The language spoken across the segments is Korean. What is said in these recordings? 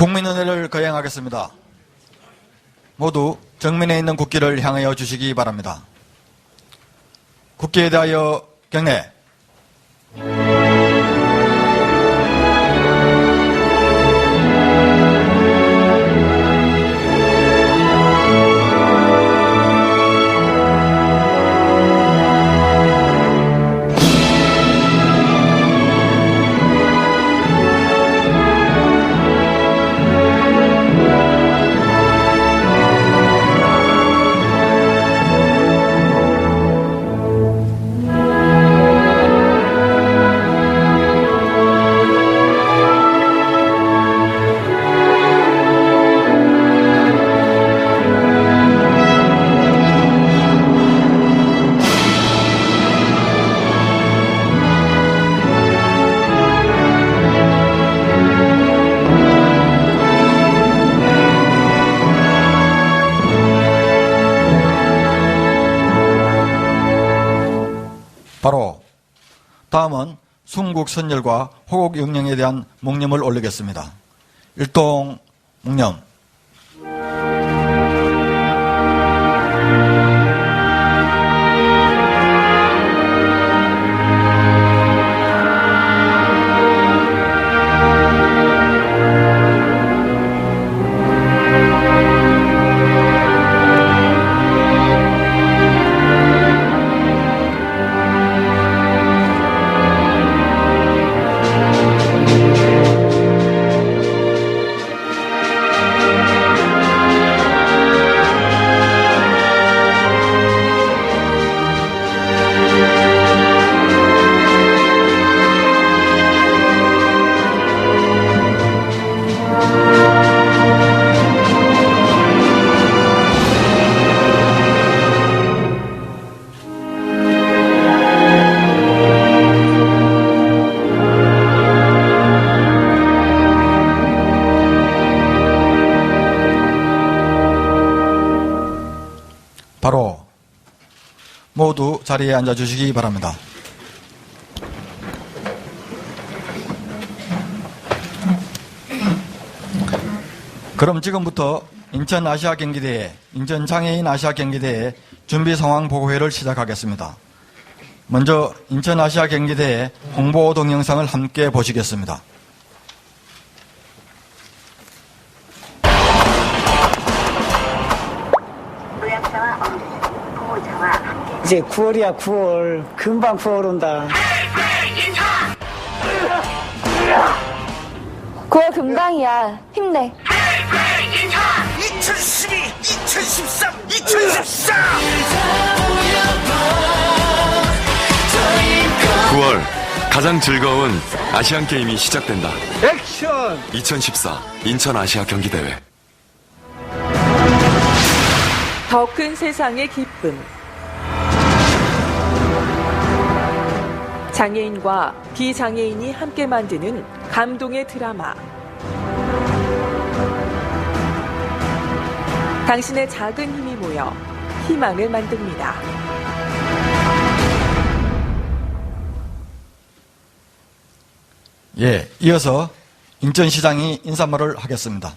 국민은혜를 거행하겠습니다. 모두 정면에 있는 국기를 향하여 주시기 바랍니다. 국기에 대하여 경례. 바로 다음은 순국 선열과 호국 영령에 대한 묵념을 올리겠습니다. 일동 묵념. 바로 모두 자리에 앉아주시기 바랍니다. 그럼 지금부터 인천 아시아 경기대회, 인천 장애인 아시아 경기대회 준비 상황 보고회를 시작하겠습니다. 먼저 인천 아시아 경기대회 홍보 동영상을 함께 보시겠습니다. 이제 9월이야 9월. 금방 9월 온다. 9월 금방이야. 힘내. 2012, 2013, 2014! 9월 가장 즐거운 아시안 게임이 시작된다. 액션! 2014 인천 아시아 경기대회. 더 큰 세상의 기쁨. 장애인과 비장애인이 함께 만드는 감동의 드라마. 당신의 작은 힘이 모여 희망을 만듭니다. 예, 이어서 인천시장이 인사말을 하겠습니다.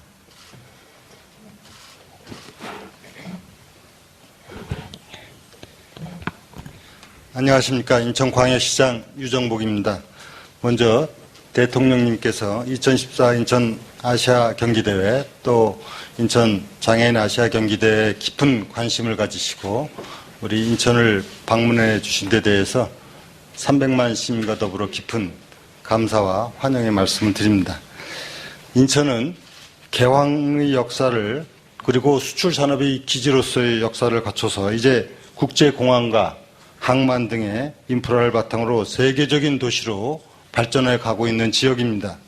안녕하십니까. 인천광역시장 유정복입니다. 먼저 대통령님께서 2014 인천 아시아 경기대회 또 인천 장애인 아시아 경기대회에 깊은 관심을 가지시고 우리 인천을 방문해 주신 데 대해서 300만 시민과 더불어 깊은 감사와 환영의 말씀을 드립니다. 인천은 개황의 역사를 그리고 수출산업의 기지로서의 역사를 갖춰서 이제 국제공항과 항만 등의 인프라를 바탕으로 세계적인 도시로 발전해 가고 있는 지역입니다.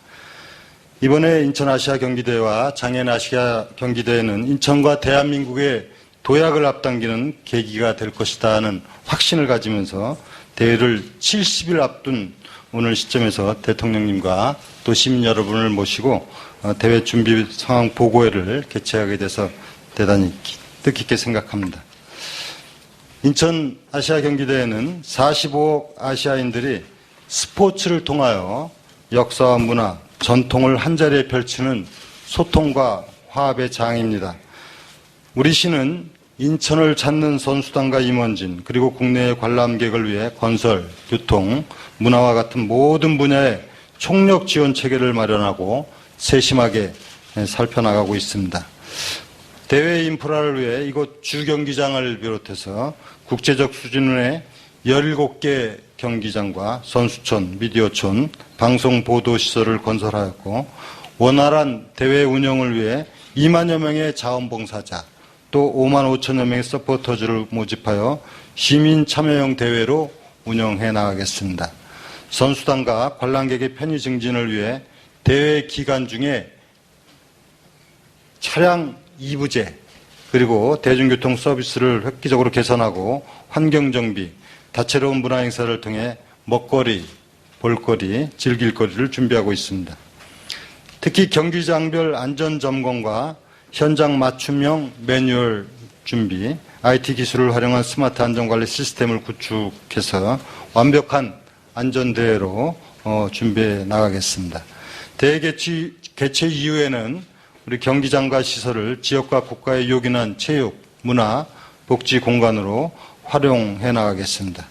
이번에 인천 아시아 경기대회와 장애인 아시아 경기대회는 인천과 대한민국의 도약을 앞당기는 계기가 될 것이다 하는 확신을 가지면서 대회를 70일 앞둔 오늘 시점에서 대통령님과 또 시민 여러분을 모시고 대회 준비 상황 보고회를 개최하게 돼서 대단히 뜻깊게 생각합니다. 인천 아시아 경기대회는 45억 아시아인들이 스포츠를 통하여 역사와 문화, 전통을 한자리에 펼치는 소통과 화합의 장입니다. 우리 시는 인천을 찾는 선수단과 임원진 그리고 국내의 관람객을 위해 건설, 교통, 문화와 같은 모든 분야의 총력 지원 체계를 마련하고 세심하게 살펴나가고 있습니다. 대회 인프라를 위해 이곳 주경기장을 비롯해서 국제적 수준의 17개 경기장과 선수촌, 미디어촌, 방송보도시설을 건설하였고 원활한 대회 운영을 위해 2만여 명의 자원봉사자 또 5만 5천여 명의 서포터즈를 모집하여 시민 참여형 대회로 운영해 나가겠습니다. 선수단과 관람객의 편의 증진을 위해 대회 기간 중에 차량 2부제 그리고 대중교통 서비스를 획기적으로 개선하고 환경정비, 다채로운 문화행사를 통해 먹거리, 볼거리, 즐길거리를 준비하고 있습니다. 특히 경기장별 안전점검과 현장 맞춤형 매뉴얼 준비, IT 기술을 활용한 스마트 안전관리 시스템을 구축해서 완벽한 안전대회로 준비해 나가겠습니다. 대회 개최 이후에는 우리 경기장과 시설을 지역과 국가의 요긴한 체육, 문화, 복지 공간으로 활용해 나가겠습니다.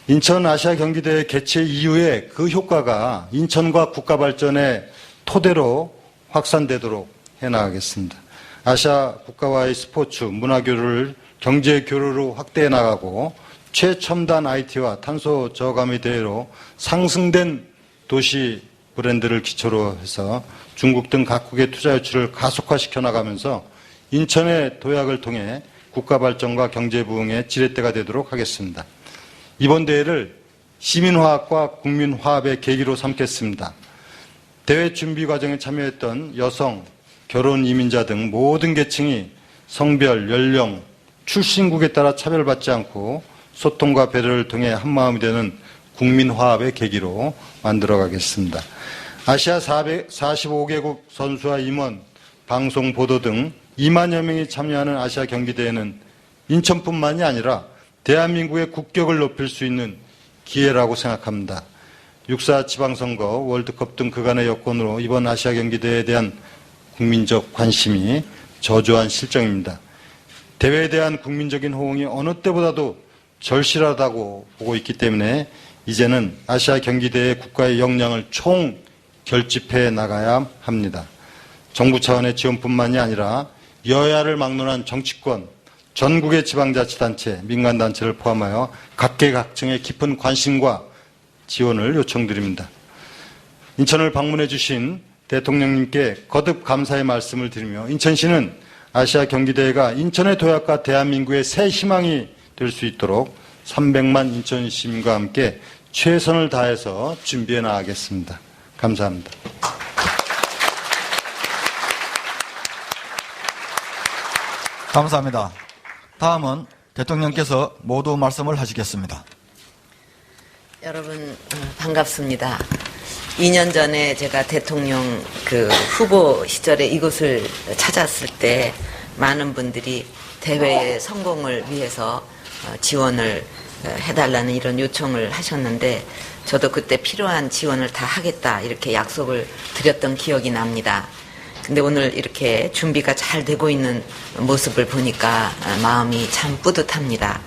인천 아시아 경기대회 개최 이후에 그 효과가 인천과 국가 발전의 토대로 확산되도록 해나가겠습니다. 아시아 국가와의 스포츠, 문화 교류를 경제 교류로 확대해 나가고 최첨단 IT와 탄소 저감의 대회로 상승된 도시 브랜드를 기초로 해서 중국 등 각국의 투자 유치를 가속화시켜 나가면서 인천의 도약을 통해 국가 발전과 경제 부흥의 지렛대가 되도록 하겠습니다. 이번 대회를 시민화합과 국민화합의 계기로 삼겠습니다. 대회 준비 과정에 참여했던 여성, 결혼 이민자 등 모든 계층이 성별, 연령, 출신국에 따라 차별받지 않고 소통과 배려를 통해 한마음이 되는 국민화합의 계기로 만들어가겠습니다. 아시아 45개국 선수와 임원, 방송, 보도 등 2만여 명이 참여하는 아시아 경기대회는 인천뿐만이 아니라 대한민국의 국격을 높일 수 있는 기회라고 생각합니다. 6.4 지방선거, 월드컵 등 그간의 여건으로 이번 아시아 경기대회에 대한 국민적 관심이 저조한 실정입니다. 대회에 대한 국민적인 호응이 어느 때보다도 절실하다고 보고 있기 때문에 이제는 아시아 경기대회 국가의 역량을 총 결집해 나가야 합니다. 정부 차원의 지원뿐만이 아니라 여야를 막론한 정치권, 전국의 지방자치단체, 민간단체를 포함하여 각계각층의 깊은 관심과 지원을 요청드립니다. 인천을 방문해 주신 대통령님께 거듭 감사의 말씀을 드리며 인천시는 아시아 경기대회가 인천의 도약과 대한민국의 새 희망이 될 수 있도록 300만 인천 시민과 함께 최선을 다해서 준비해 나가겠습니다. 감사합니다. 감사합니다. 다음은 대통령께서 모두 말씀을 하시겠습니다. 여러분 반갑습니다. 2년 전에 제가 대통령 후보 시절에 이곳을 찾았을 때 많은 분들이 대회의 성공을 위해서 지원을 해달라는 이런 요청을 하셨는데 저도 그때 필요한 지원을 다 하겠다 이렇게 약속을 드렸던 기억이 납니다. 근데 오늘 이렇게 준비가 잘 되고 있는 모습을 보니까 마음이 참 뿌듯합니다.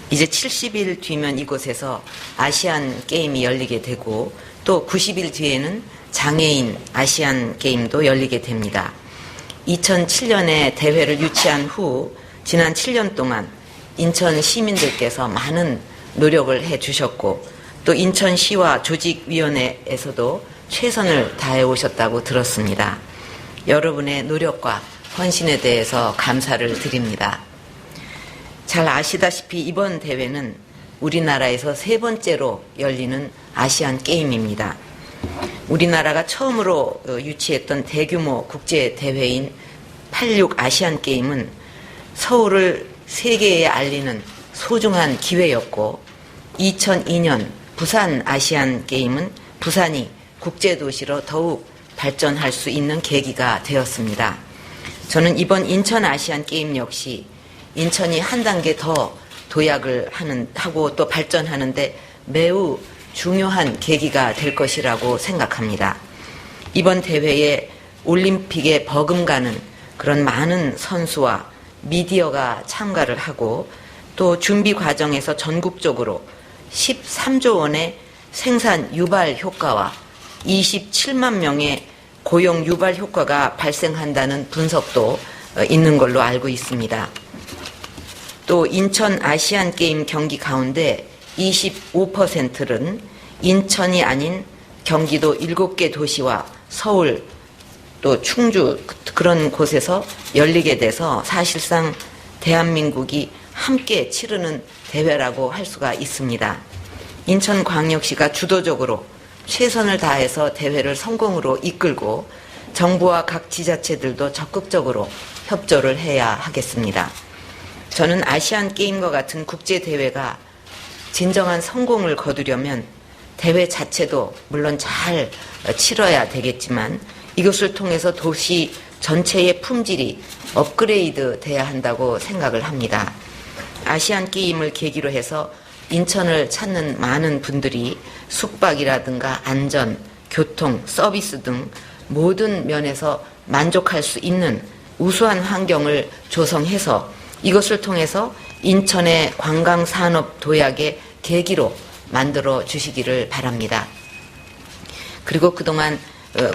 이제 70일 뒤면 이곳에서 아시안 게임이 열리게 되고 또 90일 뒤에는 장애인 아시안 게임도 열리게 됩니다. 2007년에 대회를 유치한 후 지난 7년 동안 인천 시민들께서 많은 노력을 해 주셨고 또 인천시와 조직위원회에서도 최선을 다해 오셨다고 들었습니다. 여러분의 노력과 헌신에 대해서 감사를 드립니다. 잘 아시다시피 이번 대회는 우리나라에서 3번째로 열리는 아시안 게임입니다. 우리나라가 처음으로 유치했던 대규모 국제 대회인 86 아시안 게임은 서울을 세계에 알리는 소중한 기회였고 2002년 부산 아시안 게임은 부산이 국제도시로 더욱 발전할 수 있는 계기가 되었습니다. 저는 이번 인천 아시안 게임 역시 인천이 한 단계 더 도약을 하고 또 발전하는데 매우 중요한 계기가 될 것이라고 생각합니다. 이번 대회에 올림픽에 버금가는 그런 많은 선수와 미디어가 참가를 하고 또 준비 과정에서 전국적으로 13조 원의 생산 유발 효과와 27만 명의 고용 유발 효과가 발생한다는 분석도 있는 걸로 알고 있습니다. 또 인천 아시안 게임 경기 가운데 25%는 인천이 아닌 경기도 7개 도시와 서울 또 충주 그런 곳에서 열리게 돼서 사실상 대한민국이 함께 치르는 대회라고 할 수가 있습니다. 인천광역시가 주도적으로 최선을 다해서 대회를 성공으로 이끌고 정부와 각 지자체들도 적극적으로 협조를 해야 하겠습니다. 저는 아시안 게임과 같은 국제 대회가 진정한 성공을 거두려면 대회 자체도 물론 잘 치러야 되겠지만 이것을 통해서 도시 전체의 품질이 업그레이드 돼야 한다고 생각을 합니다. 아시안 게임을 계기로 해서 인천을 찾는 많은 분들이 숙박이라든가 안전, 교통, 서비스 등 모든 면에서 만족할 수 있는 우수한 환경을 조성해서 이것을 통해서 인천의 관광산업 도약의 계기로 만들어 주시기를 바랍니다. 그리고 그동안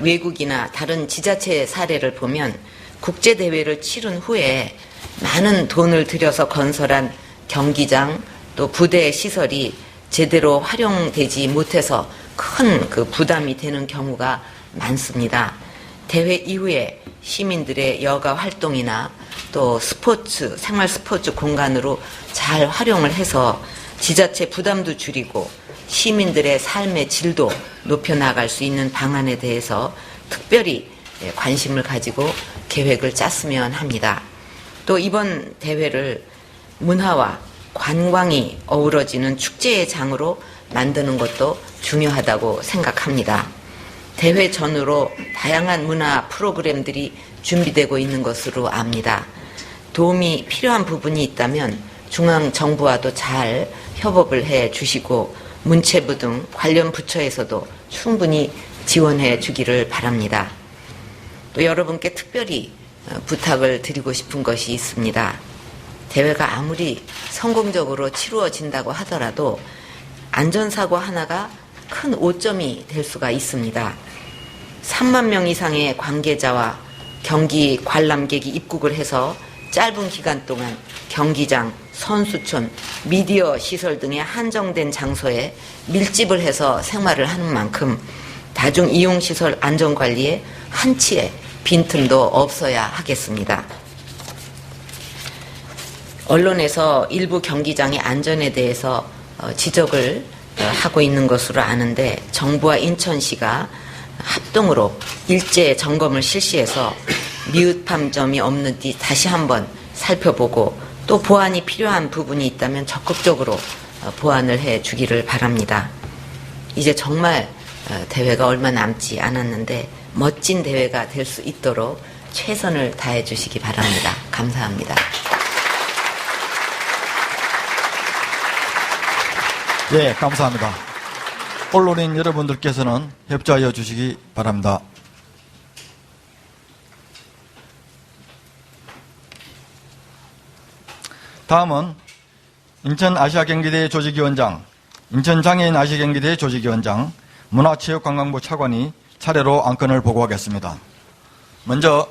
외국이나 다른 지자체의 사례를 보면 국제대회를 치른 후에 많은 돈을 들여서 건설한 경기장 또 부대 시설이 제대로 활용되지 못해서 큰 그 부담이 되는 경우가 많습니다. 대회 이후에 시민들의 여가 활동이나 또 스포츠, 생활 스포츠 공간으로 잘 활용을 해서 지자체 부담도 줄이고 시민들의 삶의 질도 높여나갈 수 있는 방안에 대해서 특별히 관심을 가지고 계획을 짰으면 합니다. 또 이번 대회를 문화와 관광이 어우러지는 축제의 장으로 만드는 것도 중요하다고 생각합니다. 대회 전후로 다양한 문화 프로그램들이 준비되고 있는 것으로 압니다. 도움이 필요한 부분이 있다면 중앙정부와도 잘 협업을 해 주시고 문체부 등 관련 부처에서도 충분히 지원해 주기를 바랍니다. 또 여러분께 특별히 부탁을 드리고 싶은 것이 있습니다. 대회가 아무리 성공적으로 치루어진다고 하더라도 안전사고 하나가 큰 오점이 될 수가 있습니다. 3만 명 이상의 관계자와 경기 관람객이 입국을 해서 짧은 기간 동안 경기장, 선수촌, 미디어 시설 등의 한정된 장소에 밀집을 해서 생활을 하는 만큼 다중이용시설 안전관리에 한치의 빈틈도 없어야 하겠습니다. 언론에서 일부 경기장의 안전에 대해서 지적을 하고 있는 것으로 아는데 정부와 인천시가 합동으로 일제 점검을 실시해서 미흡한 점이 없는지 다시 한번 살펴보고 또 보완이 필요한 부분이 있다면 적극적으로 보완을 해 주기를 바랍니다. 이제 정말 대회가 얼마 남지 않았는데 멋진 대회가 될 수 있도록 최선을 다해 주시기 바랍니다. 감사합니다. 예, 감사합니다. 언론인 여러분들께서는 협조하여 주시기 바랍니다. 다음은 인천아시아경기대회 조직위원장, 인천장애인 아시아경기대회 조직위원장, 문화체육관광부 차관이 차례로 안건을 보고하겠습니다. 먼저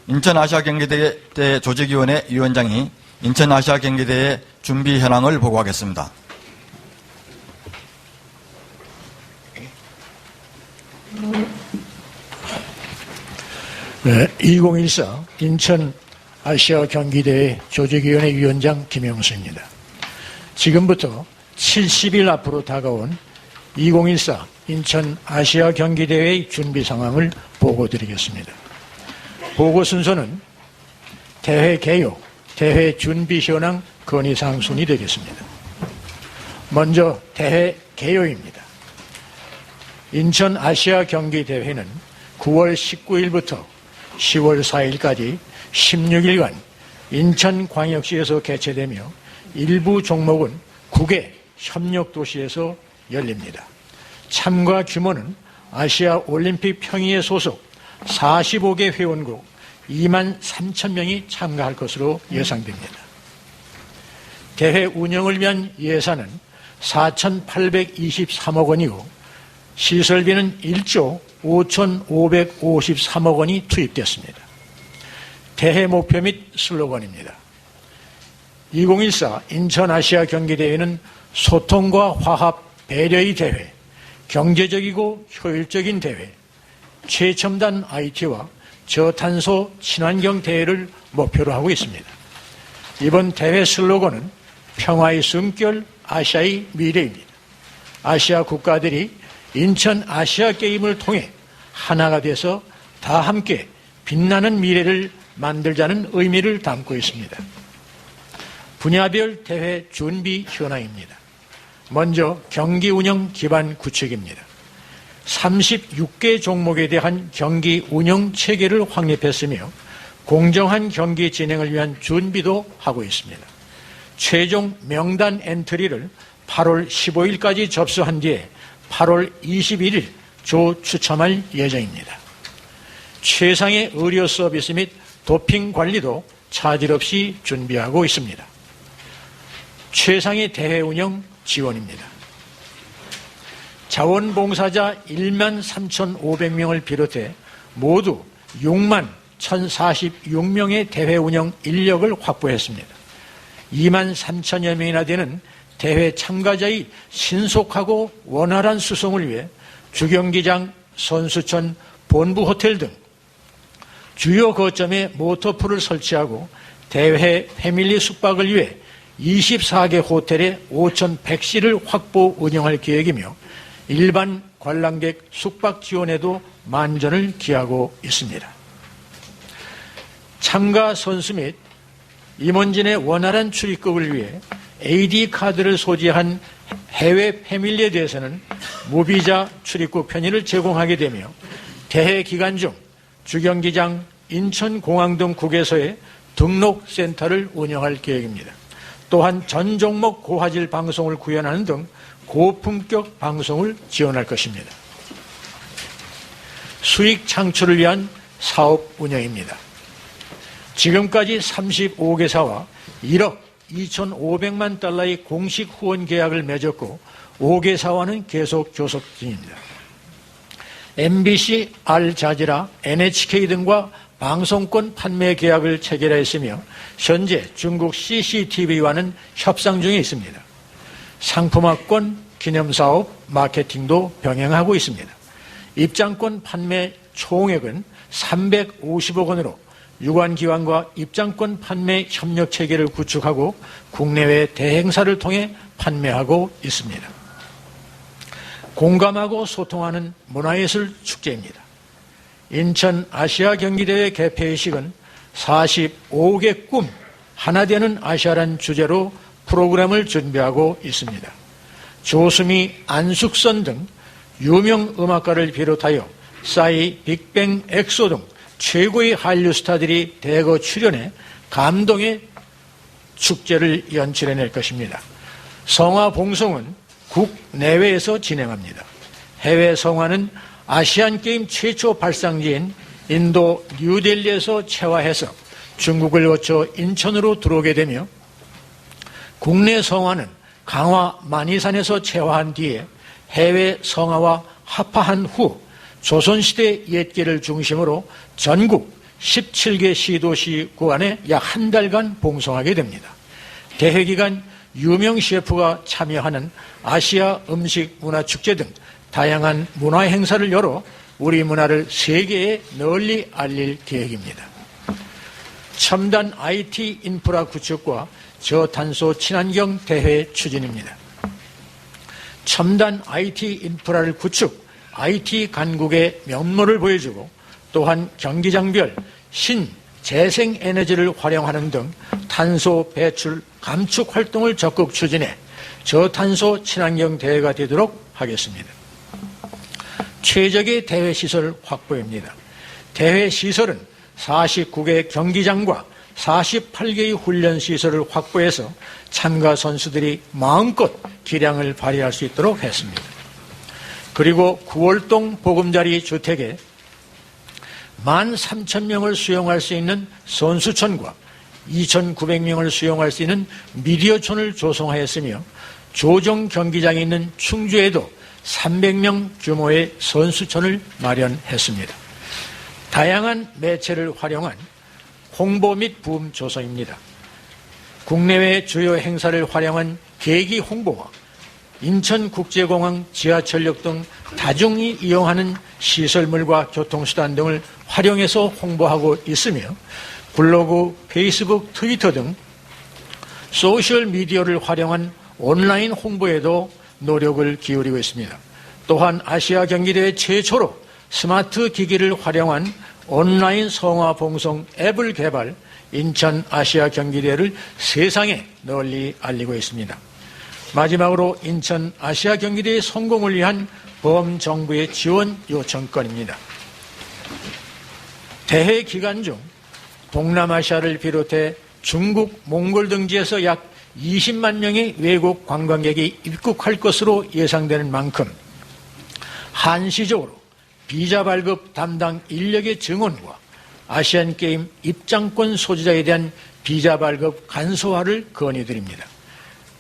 인천아시아경기대회 조직위원회 위원장이 인천아시아경기대회 준비 현황을 보고하겠습니다. 네, 2014 인천 아시아 경기대회 조직위원회 위원장 김영수입니다. 지금부터 70일 앞으로 다가온 2014 인천 아시아 경기대회 준비 상황을 보고드리겠습니다. 보고 순서는 대회 개요, 대회 준비 현황 건의사항 순이 되겠습니다. 먼저 대회 개요입니다. 인천 아시아 경기대회는 9월 19일부터 10월 4일까지 16일간 인천광역시에서 개최되며 일부 종목은 9개 협력도시에서 열립니다. 참가 규모는 아시아 올림픽 평의회 소속 45개 회원국 2만 3천 명이 참가할 것으로 예상됩니다. 대회 운영을 위한 예산은 4,823억 원이고 시설비는 1조 5,553억 원이 투입됐습니다. 대회 목표 및 슬로건입니다. 2014 인천아시아 경기대회는 소통과 화합, 배려의 대회, 경제적이고 효율적인 대회, 최첨단 IT와 저탄소 친환경 대회를 목표로 하고 있습니다. 이번 대회 슬로건은 평화의 숨결, 아시아의 미래입니다. 아시아 국가들이 인천 아시아 게임을 통해 하나가 돼서 다 함께 빛나는 미래를 만들자는 의미를 담고 있습니다. 분야별 대회 준비 현황입니다. 먼저 경기 운영 기반 구축입니다. 36개 종목에 대한 경기 운영 체계를 확립했으며 공정한 경기 진행을 위한 준비도 하고 있습니다. 최종 명단 엔트리를 8월 15일까지 접수한 뒤에 8월 21일 조 추첨할 예정입니다. 최상의 의료 서비스 및 도핑 관리도 차질 없이 준비하고 있습니다. 최상의 대회 운영 지원입니다. 자원봉사자 1만 3,500명을 비롯해 모두 6만 1,046명의 대회 운영 인력을 확보했습니다. 2만 3천여 명이나 되는 대회 참가자의 신속하고 원활한 수송을 위해 주경기장, 선수촌, 본부 호텔 등 주요 거점에 모터풀을 설치하고 대회 패밀리 숙박을 위해 24개 호텔에 5,100실을 확보 운영할 계획이며 일반 관람객 숙박 지원에도 만전을 기하고 있습니다. 참가 선수 및 임원진의 원활한 출입국을 위해 AD카드를 소지한 해외 패밀리에 대해서는 무비자 출입국 편의를 제공하게 되며 대회 기간 중 주경기장, 인천공항 등 국에서의 등록센터를 운영할 계획입니다. 또한 전 종목 고화질 방송을 구현하는 등 고품격 방송을 지원할 것입니다. 수익 창출을 위한 사업 운영입니다. 지금까지 35개사와 1억 2,500만 달러의 공식 후원 계약을 맺었고 5개사와는 계속 교섭 중입니다. MBC, 알자지라, NHK 등과 방송권 판매 계약을 체결했으며 현재 중국 CCTV와는 협상 중에 있습니다. 상품화권, 기념사업, 마케팅도 병행하고 있습니다. 입장권 판매 총액은 350억 원으로 유관기관과 입장권 판매 협력 체계를 구축하고 국내외 대행사를 통해 판매하고 있습니다. 공감하고 소통하는 문화예술 축제입니다. 인천 아시아 경기대회 개폐식은 45개 꿈, 하나 되는 아시아란 주제로 프로그램을 준비하고 있습니다. 조수미, 안숙선 등 유명 음악가를 비롯하여 싸이, 빅뱅, 엑소 등 최고의 한류 스타들이 대거 출연해 감동의 축제를 연출해낼 것입니다. 성화 봉송은 국내외에서 진행합니다. 해외 성화는 아시안게임 최초 발상지인 인도 뉴델리에서 체화해서 중국을 거쳐 인천으로 들어오게 되며 국내 성화는 강화 만이산에서 체화한 뒤에 해외 성화와 합파한 후 조선시대 옛길을 중심으로 전국 17개 시도시 구간에 약 한 달간 봉송하게 됩니다. 대회 기간 유명 셰프가 참여하는 아시아 음식 문화축제 등 다양한 문화 행사를 열어 우리 문화를 세계에 널리 알릴 계획입니다. 첨단 IT 인프라 구축과 저탄소 친환경 대회 추진입니다. 첨단 IT 인프라를 구축, IT 강국의 면모를 보여주고 또한 경기장별 신재생에너지를 활용하는 등 탄소 배출 감축 활동을 적극 추진해 저탄소 친환경 대회가 되도록 하겠습니다. 최적의 대회 시설 확보입니다. 대회 시설은 49개 경기장과 48개의 훈련 시설을 확보해서 참가 선수들이 마음껏 기량을 발휘할 수 있도록 했습니다. 그리고 구월동 보금자리 주택에 13,000명을 수용할 수 있는 선수촌과 2,900명을 수용할 수 있는 미디어촌을 조성하였으며 조정 경기장에 있는 충주에도 300명 규모의 선수촌을 마련했습니다. 다양한 매체를 활용한 홍보 및 부음 조성입니다. 국내외 주요 행사를 활용한 계기 홍보와 인천국제공항 지하철역 등 다중이 이용하는 시설물과 교통수단 등을 활용해서 홍보하고 있으며 블로그, 페이스북, 트위터 등 소셜미디어를 활용한 온라인 홍보에도 노력을 기울이고 있습니다. 또한 아시아 경기대회 최초로 스마트 기기를 활용한 온라인 성화 봉송 앱을 개발, 인천 아시아 경기대회를 세상에 널리 알리고 있습니다. 마지막으로 인천 아시아 경기대회 성공을 위한 범정부의 지원 요청건입니다. 대회 기간 중 동남아시아를 비롯해 중국, 몽골 등지에서 약 20만 명의 외국 관광객이 입국할 것으로 예상되는 만큼 한시적으로 비자 발급 담당 인력의 증원과 아시안게임 입장권 소지자에 대한 비자 발급 간소화를 건의드립니다.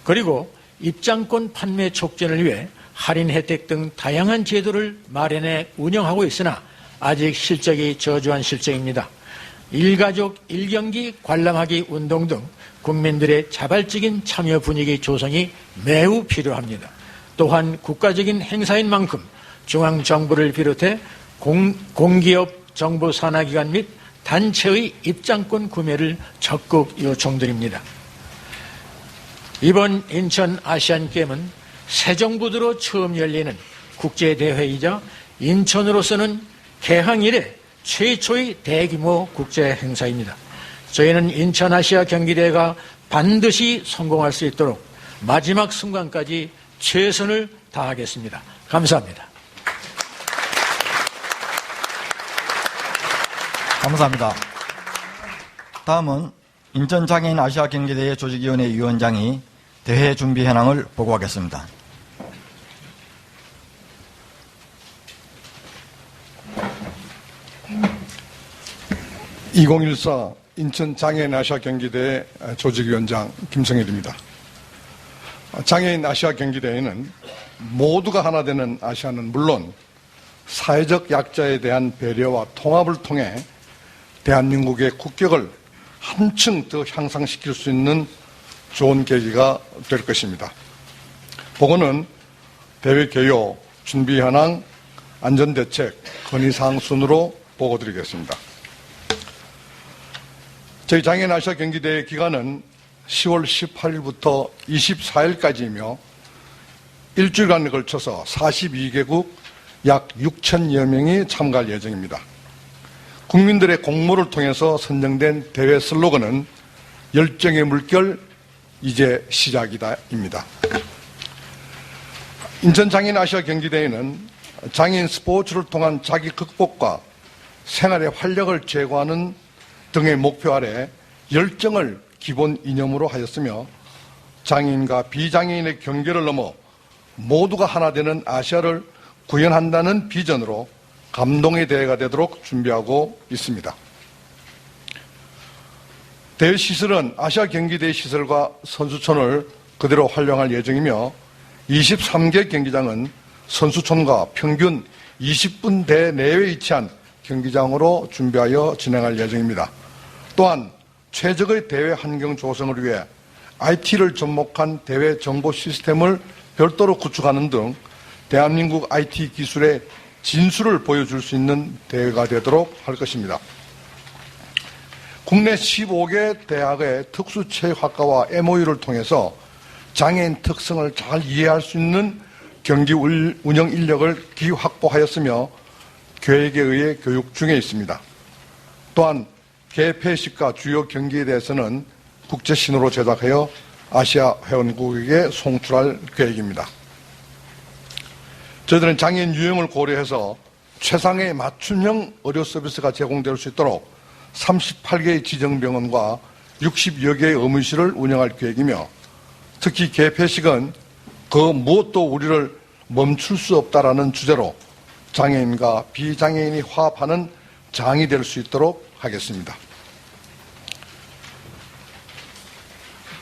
그리고 입장권 판매 촉진을 위해 할인 혜택 등 다양한 제도를 마련해 운영하고 있으나 아직 실적이 저조한 실정입니다. 일가족, 일경기, 관람하기 운동 등 국민들의 자발적인 참여 분위기 조성이 매우 필요합니다. 또한 국가적인 행사인 만큼 중앙정부를 비롯해 공기업, 정부 산하기관 및 단체의 입장권 구매를 적극 요청드립니다. 이번 인천 아시안게임은 새 정부 들어 처음 열리는 국제대회이자 인천으로서는 개항 이래 최초의 대규모 국제 행사입니다. 저희는 인천 아시아 경기대회가 반드시 성공할 수 있도록 마지막 순간까지 최선을 다하겠습니다. 감사합니다. 감사합니다. 다음은 인천장애인 아시아 경기대회 조직위원회 위원장이 대회 준비 현황을 보고하겠습니다. (2014) 인천장애인 아시아 경기대회 조직위원장 김성일입니다. 장애인 아시아 경기대회는 모두가 하나 되는 아시아는 물론 사회적 약자에 대한 배려와 통합을 통해 대한민국의 국격을 한층 더 향상시킬 수 있는 좋은 계기가 될 것입니다. 보고는 대회 개요, 준비 현황, 안전대책, 건의사항 순으로 보고드리겠습니다. 저희 장애인 아시아 경기대회 기간은 10월 18일부터 24일까지이며 일주일간에 걸쳐서 42개국 약 6천여 명이 참가할 예정입니다. 국민들의 공모를 통해서 선정된 대회 슬로건은 열정의 물결, 이제 시작이다입니다. 인천장애인 아시아 경기대회는 장애인 스포츠를 통한 자기 극복과 생활의 활력을 제고하는 등의 목표 아래 열정을 기본 이념으로 하였으며 장애인과 비장애인의 경계를 넘어 모두가 하나 되는 아시아를 구현한다는 비전으로 감동의 대회가 되도록 준비하고 있습니다. 대회 시설은 아시아 경기대회 시설과 선수촌을 그대로 활용할 예정이며 23개 경기장은 선수촌과 평균 20분대 내외에 위치한 경기장으로 준비하여 진행할 예정입니다. 또한 최적의 대회 환경 조성을 위해 IT를 접목한 대회 정보 시스템을 별도로 구축하는 등 대한민국 IT 기술의 진수를 보여줄 수 있는 대회가 되도록 할 것입니다. 국내 15개 대학의 특수체육학과와 MOU를 통해서 장애인 특성을 잘 이해할 수 있는 경기 운영 인력을 기확보하였으며 계획에 의해 교육 중에 있습니다. 또한 개폐식과 주요 경기에 대해서는 국제 신호로 제작하여 아시아 회원국에게 송출할 계획입니다. 저희들은 장애인 유형을 고려해서 최상의 맞춤형 의료 서비스가 제공될 수 있도록 38개의 지정병원과 60여 개의 의무실을 운영할 계획이며 특히 개폐식은 그 무엇도 우리를 멈출 수 없다라는 주제로 장애인과 비장애인이 화합하는 장이 될 수 있도록 하겠습니다.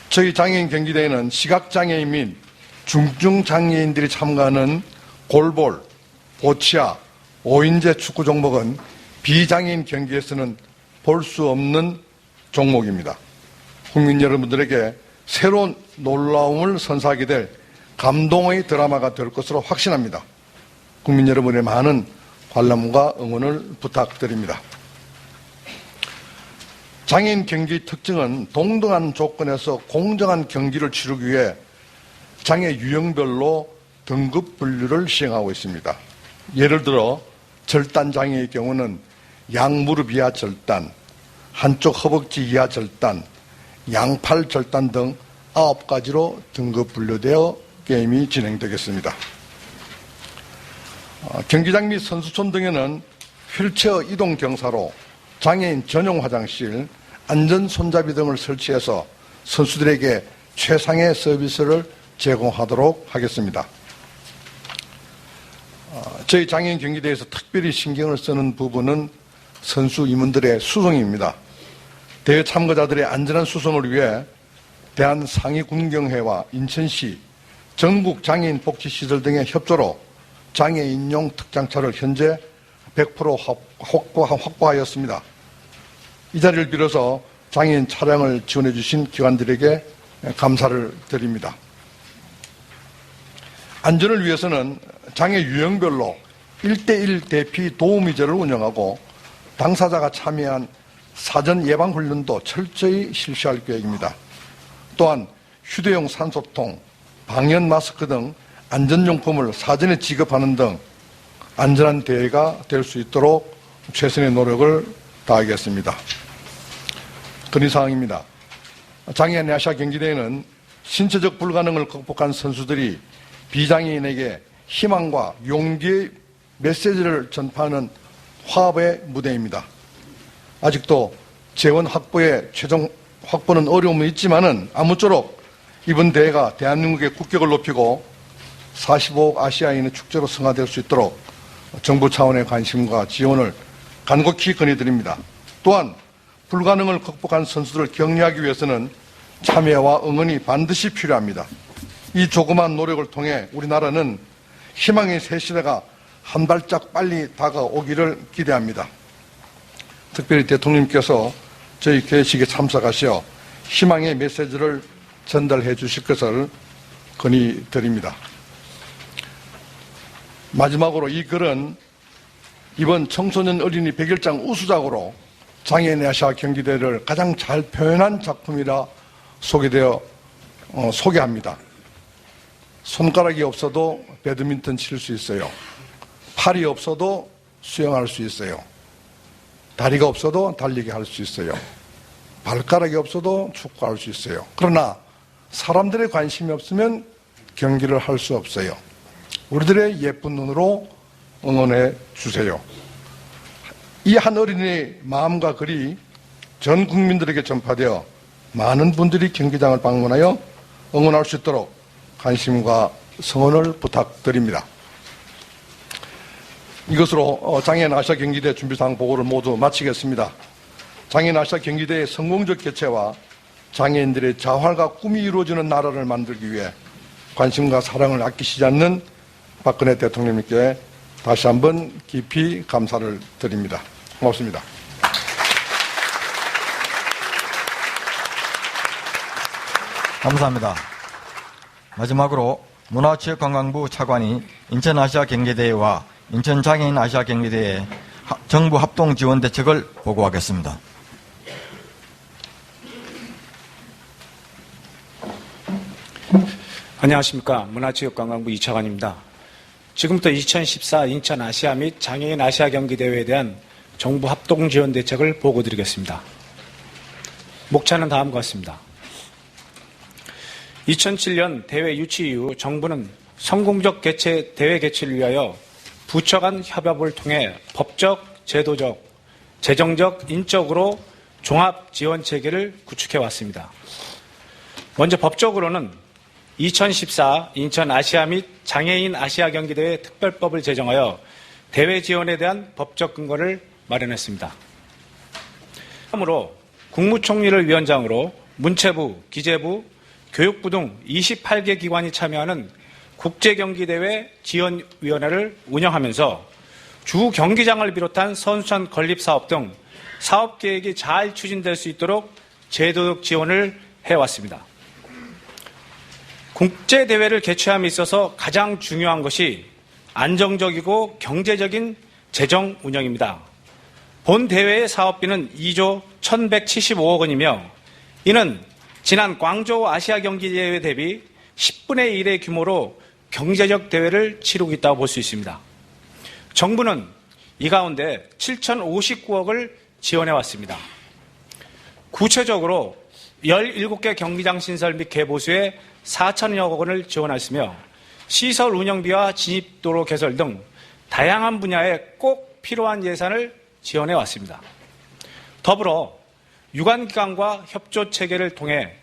저희 장애인 경기대회는 시각장애인 및 중증장애인들이 참가하는 골볼, 보치아, 5인제 축구 종목은 비장애인 경기에서는 볼 수 없는 종목입니다. 국민 여러분들에게 새로운 놀라움을 선사하게 될 감동의 드라마가 될 것으로 확신합니다. 국민 여러분의 많은 관람과 응원을 부탁드립니다. 장애인 경기의 특징은 동등한 조건에서 공정한 경기를 치르기 위해 장애 유형별로 등급 분류를 시행하고 있습니다. 예를 들어 절단 장애의 경우는 양무릎 이하 절단, 한쪽 허벅지 이하 절단, 양팔 절단 등 9가지로 등급 분류되어 게임이 진행되겠습니다. 경기장 및 선수촌 등에는 휠체어 이동 경사로, 장애인 전용 화장실, 안전 손잡이 등을 설치해서 선수들에게 최상의 서비스를 제공하도록 하겠습니다. 저희 장애인 경기대회에서 특별히 신경을 쓰는 부분은 선수 임원들의 수송입니다. 대회 참가자들의 안전한 수송을 위해 대한상위군경회와 인천시, 전국 장애인 복지시설 등의 협조로 장애인용 특장차를 현재 100% 확보하였습니다. 이 자리를 빌어서 장애인 차량을 지원해 주신 기관들에게 감사를 드립니다. 안전을 위해서는 장애 유형별로 1:1 대피 도우미제를 운영하고 당사자가 참여한 사전 예방훈련도 철저히 실시할 계획입니다. 또한 휴대용 산소통, 방연 마스크 등 안전용품을 사전에 지급하는 등 안전한 대회가 될 수 있도록 최선의 노력을 다하겠습니다. 건의사항입니다. 장애인 아시아 경기대회는 신체적 불가능을 극복한 선수들이 비장애인에게 희망과 용기의 메시지를 전파하는 화합의 무대입니다. 아직도 재원 확보의 최종 확보는 어려움이 있지만은 아무쪼록 이번 대회가 대한민국의 국격을 높이고 45억 아시아인의 축제로 승화될 수 있도록 정부 차원의 관심과 지원을 간곡히 건의드립니다. 또한 불가능을 극복한 선수들을 격려하기 위해서는 참여와 응원이 반드시 필요합니다. 이 조그마한 노력을 통해 우리나라는 희망의 새 시대가 한 발짝 빨리 다가오기를 기대합니다. 특별히 대통령님께서 저희 개회식에 참석하시어 희망의 메시지를 전달해 주실 것을 건의드립니다. 마지막으로 이 글은 이번 청소년 어린이 100일장 우수작으로 장애인 아시아 경기대회를 가장 잘 표현한 작품이라 소개합니다. 손가락이 없어도 배드민턴 칠 수 있어요. 팔이 없어도 수영할 수 있어요. 다리가 없어도 달리기 할 수 있어요. 발가락이 없어도 축구할 수 있어요. 그러나 사람들의 관심이 없으면 경기를 할 수 없어요. 우리들의 예쁜 눈으로 응원해 주세요. 이 한 어린이의 마음과 글이 전 국민들에게 전파되어 많은 분들이 경기장을 방문하여 응원할 수 있도록 관심과 성원을 부탁드립니다. 이것으로 장애인 아시아 경기대 준비사항 보고를 모두 마치겠습니다. 장애인 아시아 경기대의 성공적 개최와 장애인들의 자활과 꿈이 이루어지는 나라를 만들기 위해 관심과 사랑을 아끼시지 않는 박근혜 대통령님께 다시 한번 깊이 감사를 드립니다. 고맙습니다. 감사합니다. 마지막으로 문화체육관광부 차관이 인천아시아경기대회와 인천장애인 아시아경기대회 정부 합동 지원 대책을 보고하겠습니다. 안녕하십니까. 문화체육관광부 이차관입니다. 지금부터 2014 인천 아시아 및 장애인 아시아 경기대회에 대한 정부 합동 지원 대책을 보고드리겠습니다. 목차는 다음과 같습니다. 2007년 대회 유치 이후 정부는 성공적 대회 개최를 위하여 부처 간 협업을 통해 법적, 제도적, 재정적, 인적으로 종합 지원 체계를 구축해 왔습니다. 먼저 법적으로는 2014 인천 아시아 및 장애인 아시아 경기대회 특별법을 제정하여 대회 지원에 대한 법적 근거를 마련했습니다. 다음으로 국무총리를 위원장으로 문체부, 기재부, 교육부 등 28개 기관이 참여하는 국제경기대회 지원위원회를 운영하면서 주 경기장을 비롯한 선수촌 건립사업 등 사업계획이 잘 추진될 수 있도록 제도적 지원을 해왔습니다. 국제대회를 개최함에 있어서 가장 중요한 것이 안정적이고 경제적인 재정 운영입니다. 본 대회의 사업비는 2조 1175억 원이며 이는 지난 광저우 아시아경기대회 대비 10분의 1의 규모로 경제적 대회를 치르고 있다고 볼 수 있습니다. 정부는 이 가운데 7,059억을 지원해 왔습니다. 구체적으로 17개 경기장 신설 및 개보수에 4천여억 원을 지원했으며 시설 운영비와 진입도로 개설 등 다양한 분야에 꼭 필요한 예산을 지원해 왔습니다. 더불어 유관기관과 협조체계를 통해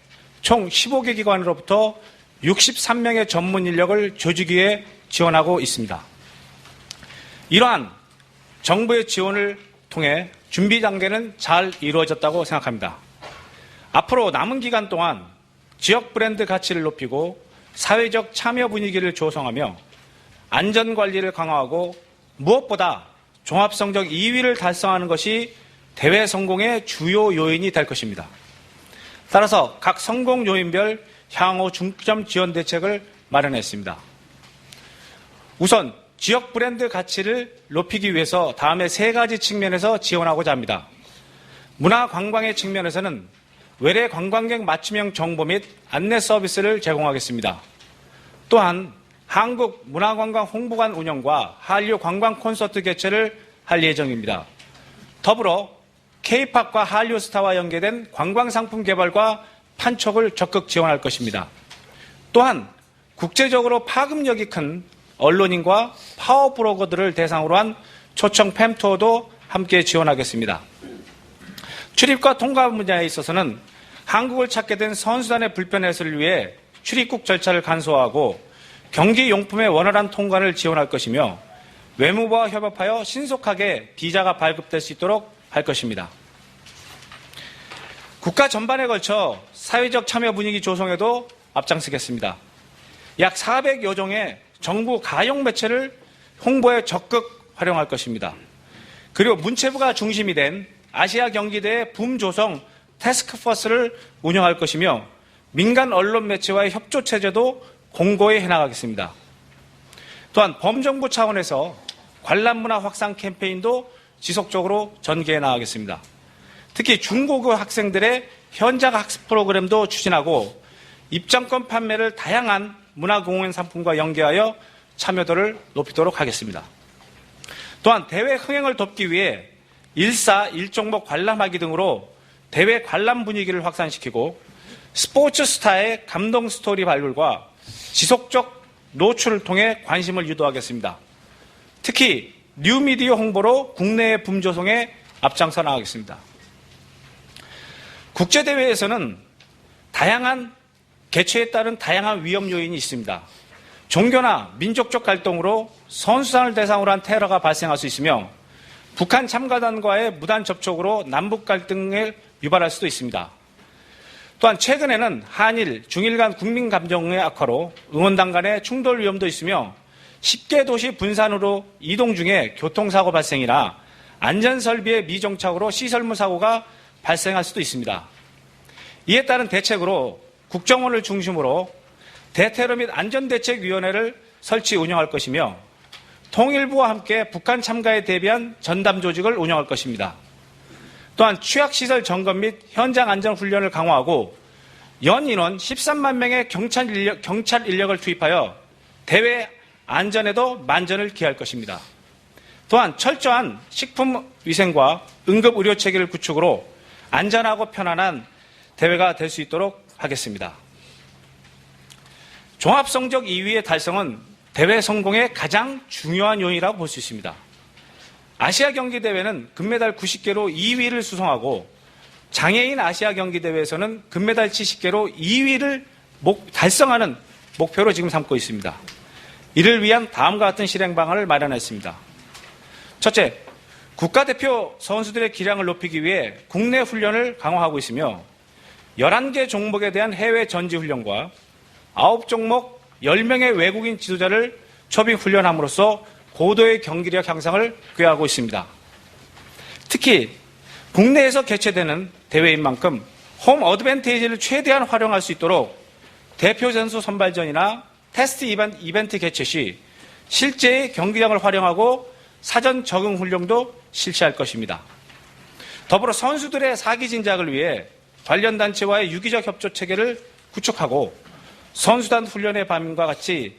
총 15개 기관으로부터 63명의 전문 인력을 조직위에 지원하고 있습니다. 이러한 정부의 지원을 통해 준비 단계는 잘 이루어졌다고 생각합니다. 앞으로 남은 기간 동안 지역 브랜드 가치를 높이고 사회적 참여 분위기를 조성하며 안전관리를 강화하고 무엇보다 종합성적 2위를 달성하는 것이 대회 성공의 주요 요인이 될 것입니다. 따라서 각 성공 요인별 향후 중점 지원 대책을 마련했습니다. 우선 지역 브랜드 가치를 높이기 위해서 다음에 3가지 측면에서 지원하고자 합니다. 문화관광의 측면에서는 외래 관광객 맞춤형 정보 및 안내 서비스를 제공하겠습니다. 또한 한국 문화관광 홍보관 운영과 한류 관광 콘서트 개최를 할 예정입니다. 더불어 K-팝과 한류 스타와 연계된 관광상품 개발과 판촉을 적극 지원할 것입니다. 또한 국제적으로 파급력이 큰 언론인과 파워브로거들을 대상으로 한 초청 팸투어도 함께 지원하겠습니다. 출입과 통과 분야에 있어서는 한국을 찾게 된 선수단의 불편 해소를 위해 출입국 절차를 간소화하고 경기용품의 원활한 통관을 지원할 것이며 외무부와 협업하여 신속하게 비자가 발급될 수 있도록 할 것입니다. 국가 전반에 걸쳐 사회적 참여 분위기 조성에도 앞장서겠습니다. 약 400여 종의 정부 가용 매체를 홍보에 적극 활용할 것입니다. 그리고 문체부가 중심이 된 아시아 경기대회 붐 조성 태스크포스를 운영할 것이며 민간 언론 매체와의 협조 체제도 공고히 해나가겠습니다. 또한 범정부 차원에서 관람문화 확산 캠페인도 지속적으로 전개해 나가겠습니다. 특히 중고교 학생들의 현장 학습 프로그램도 추진하고 입장권 판매를 다양한 문화공연 상품과 연계하여 참여도를 높이도록 하겠습니다. 또한 대회 흥행을 돕기 위해 1사 1종목 관람하기 등으로 대회 관람 분위기를 확산시키고 스포츠 스타의 감동 스토리 발굴과 지속적 노출을 통해 관심을 유도하겠습니다. 특히 뉴미디어 홍보로 국내의 붐 조성에 앞장서 나가겠습니다. 국제대회에서는 다양한 개최에 따른 다양한 위험 요인이 있습니다. 종교나 민족적 갈등으로 선수단을 대상으로 한 테러가 발생할 수 있으며 북한 참가단과의 무단 접촉으로 남북 갈등을 유발할 수도 있습니다. 또한 최근에는 한일, 중일 간 국민 감정의 악화로 응원단 간의 충돌 위험도 있으며 10개 도시 분산으로 이동 중에 교통사고 발생이나 안전설비의 미정착으로 시설물 사고가 발생할 수도 있습니다. 이에 따른 대책으로 국정원을 중심으로 대테러 및 안전대책위원회를 설치 운영할 것이며 통일부와 함께 북한 참가에 대비한 전담 조직을 운영할 것입니다. 또한 취약시설 점검 및 현장 안전훈련을 강화하고 연 인원 13만 명의 경찰 인력을 투입하여 대회 안전에도 만전을 기할 것입니다. 또한 철저한 식품위생과 응급의료체계를 구축으로 안전하고 편안한 대회가 될 수 있도록 하겠습니다. 종합성적 2위의 달성은 대회 성공의 가장 중요한 요인이라고 볼 수 있습니다. 아시아 경기대회는 금메달 90개로 2위를 수성하고 장애인 아시아 경기대회에서는 금메달 70개로 2위를 달성하는 목표로 지금 삼고 있습니다. 이를 위한 다음과 같은 실행 방안을 마련했습니다. 첫째, 국가대표 선수들의 기량을 높이기 위해 국내 훈련을 강화하고 있으며 11개 종목에 대한 해외 전지 훈련과 9종목 10명의 외국인 지도자를 초빙 훈련함으로써 고도의 경기력 향상을 꾀하고 있습니다. 특히 국내에서 개최되는 대회인 만큼 홈 어드밴티지를 최대한 활용할 수 있도록 대표 선수 선발전이나 테스트 이벤트 개최 시 실제의 경기장을 활용하고 사전 적응 훈련도 실시할 것입니다. 더불어 선수들의 사기 진작을 위해 관련 단체와의 유기적 협조 체계를 구축하고 선수단 후원의 밤과 같이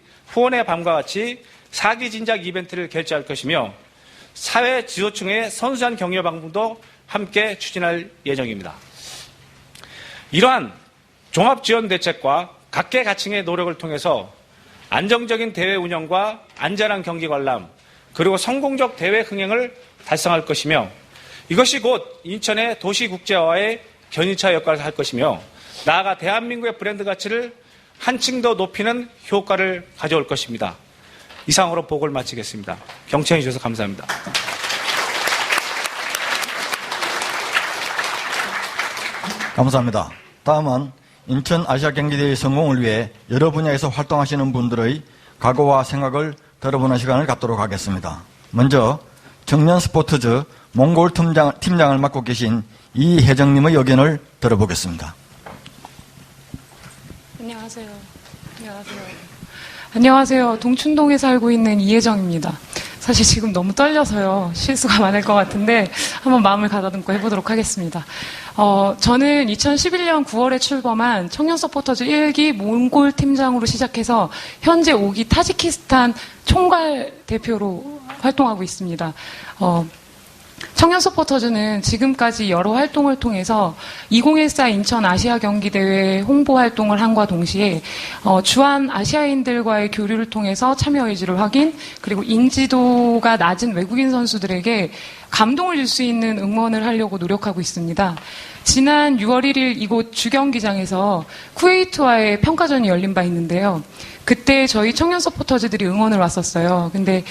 사기 진작 이벤트를 개최할 것이며 사회 지도층의 선수단 격려 방문도 함께 추진할 예정입니다. 이러한 종합지원대책과 각계각층의 노력을 통해서 안정적인 대회 운영과 안전한 경기 관람 그리고 성공적 대회 흥행을 달성할 것이며 이것이 곧 인천의 도시국제화의 견인차 역할을 할 것이며 나아가 대한민국의 브랜드 가치를 한층 더 높이는 효과를 가져올 것입니다. 이상으로 보고를 마치겠습니다. 경청해 주셔서 감사합니다. 감사합니다. 다음은 인천 아시아경기대회 성공을 위해 여러 분야에서 활동하시는 분들의 각오와 생각을 들어보는 시간을 갖도록 하겠습니다. 먼저 청년 스포츠즈 몽골 팀장을 맡고 계신 이혜정님의 의견을 들어보겠습니다. 안녕하세요. 동춘동에 살고 있는 이혜정입니다. 사실 지금 너무 떨려서요. 실수가 많을 것 같은데 한번 마음을 가다듬고 해보도록 하겠습니다. 저는 2011년 9월에 출범한 청년 서포터즈 1기 몽골 팀장으로 시작해서 현재 5기 타지키스탄 총괄 대표로 활동하고 있습니다. 청년 서포터즈는 지금까지 여러 활동을 통해서 2014 인천 아시아 경기대회 홍보 활동을 함과 동시에 주한 아시아인들과의 교류를 통해서 참여 의지를 확인, 그리고 인지도가 낮은 외국인 선수들에게 감동을 줄 수 있는 응원을 하려고 노력하고 있습니다. 지난 6월 1일 이곳 주경기장에서 쿠웨이트와의 평가전이 열린 바 있는데요. 그때 저희 청년 서포터즈들이 응원을 왔었어요. 근데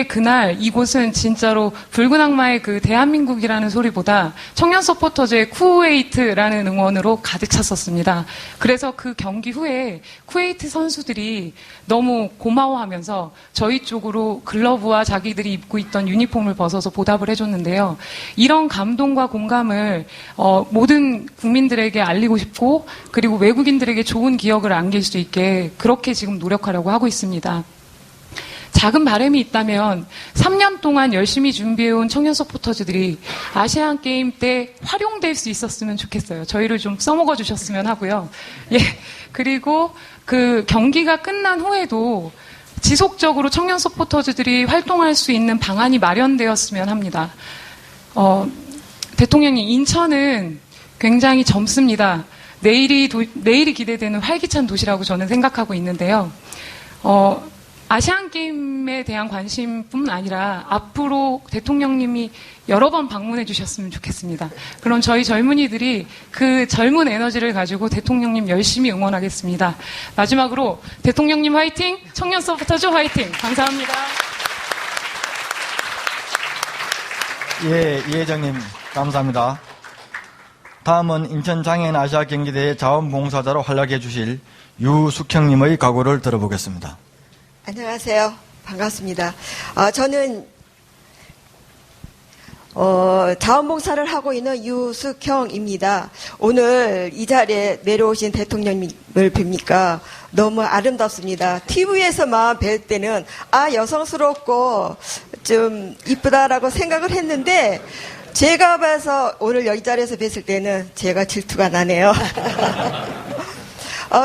그날 이곳은 진짜로 붉은 악마의 그 대한민국이라는 소리보다 청년 서포터즈의 쿠웨이트라는 응원으로 가득 찼었습니다. 그래서 그 경기 후에 쿠웨이트 선수들이 너무 고마워하면서 저희 쪽으로 글러브와 자기들이 입고 있던 유니폼을 벗어서 보답을 해줬는데요. 이런 감동과 공감을 모든 국민들에게 알리고 싶고, 그리고 외국인들에게 좋은 기억을 안길 수 있게 그렇게 지금 노력하려고 하고 있습니다. 작은 바람이 있다면 3년 동안 열심히 준비해온 청년 서포터즈들이 아시안 게임 때 활용될 수 있었으면 좋겠어요. 저희를 좀 써먹어 주셨으면 하고요. 예. 그리고 그 경기가 끝난 후에도 지속적으로 청년 서포터즈들이 활동할 수 있는 방안이 마련되었으면 합니다. 대통령님, 인천은 굉장히 젊습니다. 내일이 기대되는 활기찬 도시라고 저는 생각하고 있는데요. 아시안게임에 대한 관심뿐 아니라 앞으로 대통령님이 여러 번 방문해 주셨으면 좋겠습니다. 그럼 저희 젊은이들이 그 젊은 에너지를 가지고 대통령님 열심히 응원하겠습니다. 마지막으로 대통령님 화이팅! 청년 서포터즈 화이팅! 감사합니다. 예, 이혜정님 감사합니다. 다음은 인천 장애인 아시아 경기대회 자원봉사자로 활약해 주실 유숙형님의 각오를 들어보겠습니다. 안녕하세요. 반갑습니다. 저는 자원봉사를 하고 있는 유숙형입니다. 오늘 이 자리에 내려오신 대통령님을 뵙니까 너무 아름답습니다. TV에서만 뵐 때는 여성스럽고 좀 이쁘다라고 생각을 했는데 제가 봐서 오늘 여기 자리에서 뵀을 때는 제가 질투가 나네요.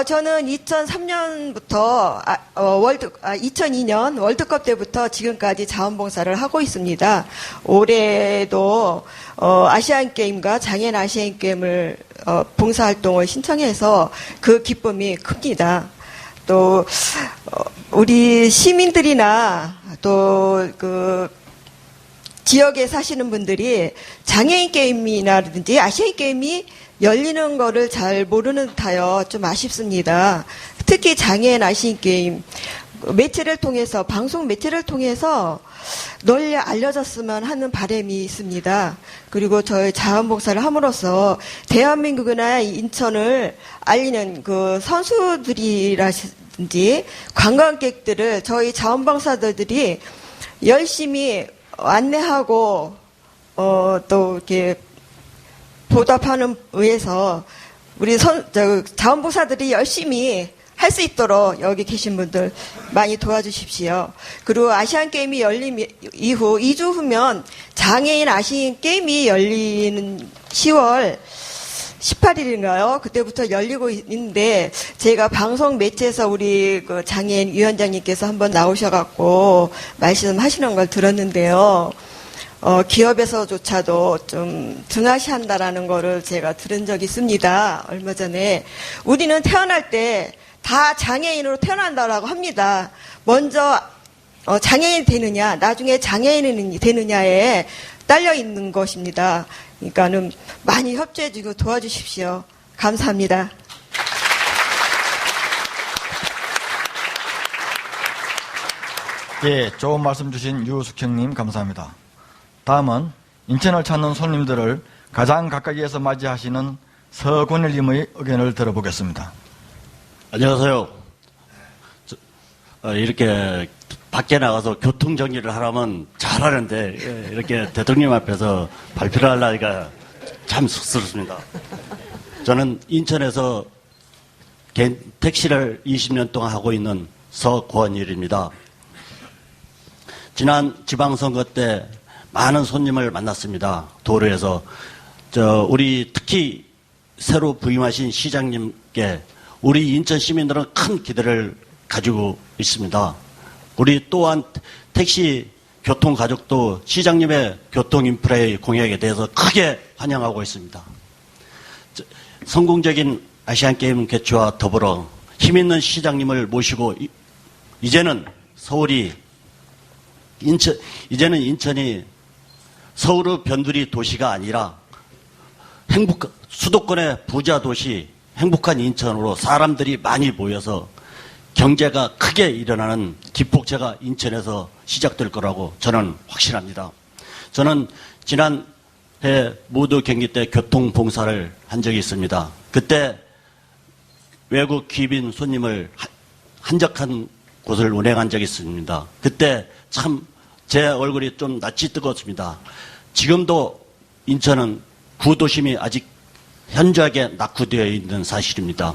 저는 2003년부터 2002년 월드컵 때부터 지금까지 자원봉사를 하고 있습니다. 올해도 아시안게임과 장애인 아시안게임을 봉사활동을 신청해서 그 기쁨이 큽니다. 또 우리 시민들이나 또 그 지역에 사시는 분들이 장애인 게임이라든지 아시안 게임이 열리는 거를 잘 모르는 듯하여 좀 아쉽습니다. 특히 장애인 아시안 게임 매체를 통해서, 방송 매체를 통해서 널리 알려졌으면 하는 바람이 있습니다. 그리고 저희 자원봉사를 함으로써 대한민국이나 인천을 알리는 그 선수들이라든지 관광객들을 저희 자원봉사들이 열심히 안내하고 또 이렇게 보답하는 위해서 우리 자원봉사들이 열심히 할 수 있도록 여기 계신 분들 많이 도와주십시오. 그리고 아시안게임이 열린 이후 2주 후면 장애인 아시안게임이 열리는 10월 18일인가요? 그때부터 열리고 있는데 제가 방송 매체에서 우리 그 장애인 위원장님께서 한번 나오셔갖고 말씀하시는 걸 들었는데요. 기업에서조차도 좀 등하시한다라는 거를 제가 들은 적이 있습니다. 얼마 전에. 우리는 태어날 때 다 장애인으로 태어난다라고 합니다. 먼저 장애인이 되느냐, 나중에 장애인이 되느냐에 딸려 있는 것입니다. 그러니까는 많이 협조해주고 도와주십시오. 감사합니다. 예, 좋은 말씀 주신 유숙형님 감사합니다. 다음은 인천을 찾는 손님들을 가장 가까이에서 맞이하시는 서권일님의 의견을 들어보겠습니다. 안녕하세요. 이렇게 밖에 나가서 교통 정리를 하라면 잘하는데 이렇게 대통령 앞에서 발표를 하려니까 참 쑥스럽습니다. 저는 인천에서 택시를 20년 동안 하고 있는 서권일입니다. 지난 지방선거 때 많은 손님을 만났습니다. 도로에서 우리 특히 새로 부임하신 시장님께 우리 인천 시민들은 큰 기대를 가지고 있습니다. 우리 또한 택시 교통 가족도 시장님의 교통 인프라의 공약에 대해서 크게 환영하고 있습니다. 성공적인 아시안게임 개최와 더불어 힘있는 시장님을 모시고 이제는 인천이 서울의 변두리 도시가 아니라 수도권의 부자 도시, 행복한 인천으로 사람들이 많이 모여서 경제가 크게 일어나는 기폭제가 인천에서 시작될 거라고 저는 확신합니다. 저는 지난해 무도 경기 때 교통봉사를 한 적이 있습니다. 그때 외국 귀빈 손님을 한적한 곳을 운행한 적이 있습니다. 그때 참 제 얼굴이 좀 낯이 뜨거웠습니다. 지금도 인천은 구도심이 아직 현저하게 낙후되어 있는 사실입니다.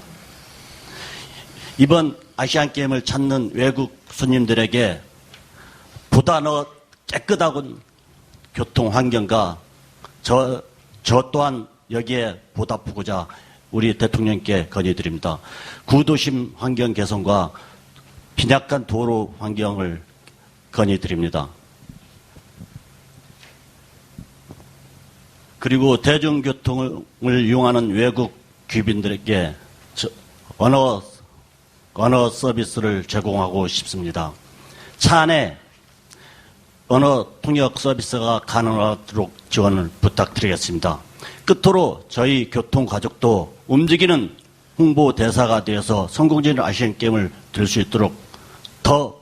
이번 아시안게임을 찾는 외국 손님들에게 보다 더 깨끗한 교통 환경과 저 또한 여기에 보답하고자 우리 대통령께 건의드립니다. 구도심 환경 개선과 빈약한 도로 환경을 건의드립니다. 그리고 대중교통을 이용하는 외국 귀빈들에게 언어 서비스를 제공하고 싶습니다. 차 안에 언어 통역 서비스가 가능하도록 지원을 부탁드리겠습니다. 끝으로 저희 교통가족도 움직이는 홍보 대사가 되어서 성공적인 아시안게임을 들 수 있도록 더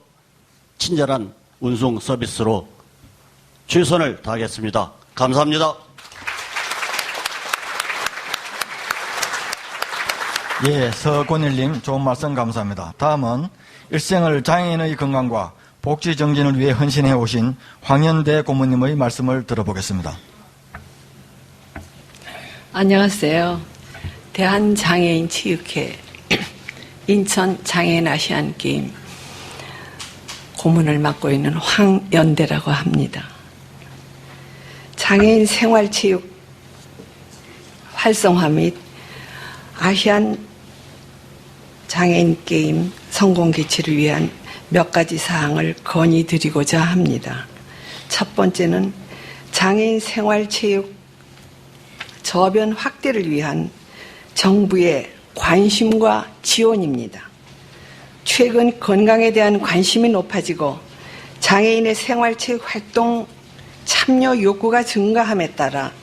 친절한 운송 서비스로 최선을 다하겠습니다. 감사합니다. 예, 서권일님 좋은 말씀 감사합니다. 다음은 일생을 장애인의 건강과 복지 정진을 위해 헌신해 오신 황현대 고모님의 말씀을 들어보겠습니다. 안녕하세요. 대한장애인 체육회 인천 장애인 아시안게임 고문을 맡고 있는 황연대라고 합니다. 장애인 생활체육 활성화 및 아시안 장애인 게임 성공 개최를 위한 몇 가지 사항을 건의드리고자 합니다. 첫 번째는 장애인 생활체육 저변 확대를 위한 정부의 관심과 지원입니다. 최근 건강에 대한 관심이 높아지고 장애인의 생활체육 활동 참여 욕구가 증가함에 따라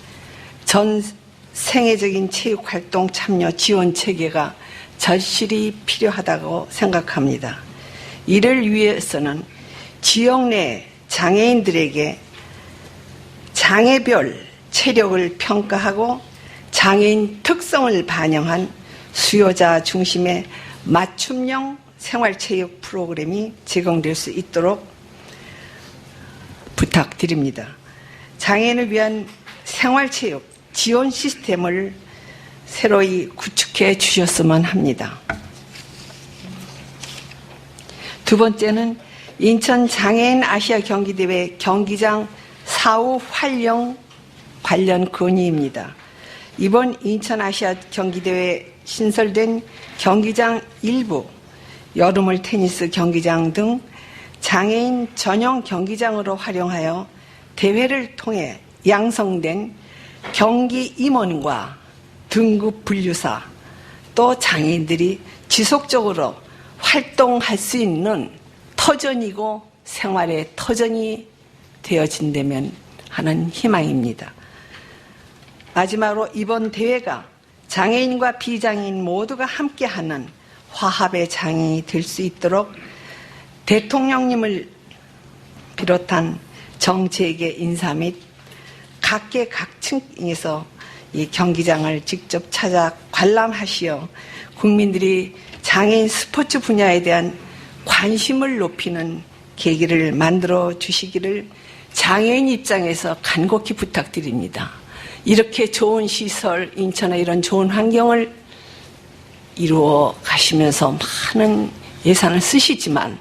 전 생애적인 체육활동 참여 지원 체계가 절실히 필요하다고 생각합니다. 이를 위해서는 지역 내 장애인들에게 장애별 체력을 평가하고 장애인 특성을 반영한 수요자 중심의 맞춤형 생활체육 프로그램이 제공될 수 있도록 부탁드립니다. 장애인을 위한 생활체육 지원 시스템을 새로이 구축해 주셨으면 합니다. 두 번째는 인천 장애인 아시아 경기대회 경기장 사후 활용 관련 건의입니다. 이번 인천 아시아 경기대회 신설된 경기장 일부, 여름물 테니스 경기장 등 장애인 전용 경기장으로 활용하여 대회를 통해 양성된 경기 임원과 등급 분류사 또 장애인들이 지속적으로 활동할 수 있는 터전이고 생활의 터전이 되어진다면 하는 희망입니다. 마지막으로 이번 대회가 장애인과 비장애인 모두가 함께하는 화합의 장이 될 수 있도록 대통령님을 비롯한 정책의 인사 및 각계 각층에서 이 경기장을 직접 찾아 관람하시어 국민들이 장애인 스포츠 분야에 대한 관심을 높이는 계기를 만들어 주시기를 장애인 입장에서 간곡히 부탁드립니다. 이렇게 좋은 시설, 인천에 이런 좋은 환경을 이루어 가시면서 많은 예산을 쓰시지만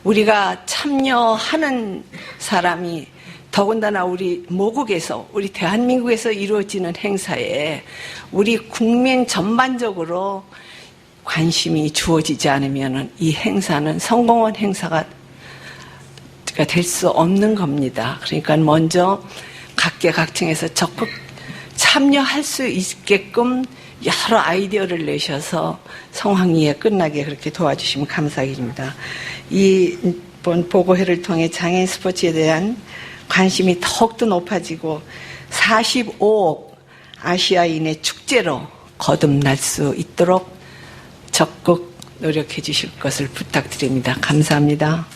우리가 참여하는 사람이 더군다나 우리 모국에서, 우리 대한민국에서 이루어지는 행사에 우리 국민 전반적으로 관심이 주어지지 않으면 이 행사는 성공한 행사가 될 수 없는 겁니다. 그러니까 먼저 각계각층에서 적극 참여할 수 있게끔 여러 아이디어를 내셔서 성황리에 끝나게 그렇게 도와주시면 감사드립니다. 이번 보고회를 통해 장애인 스포츠에 대한 관심이 더욱더 높아지고 45억 아시아인의 축제로 거듭날 수 있도록 적극 노력해 주실 것을 부탁드립니다. 감사합니다.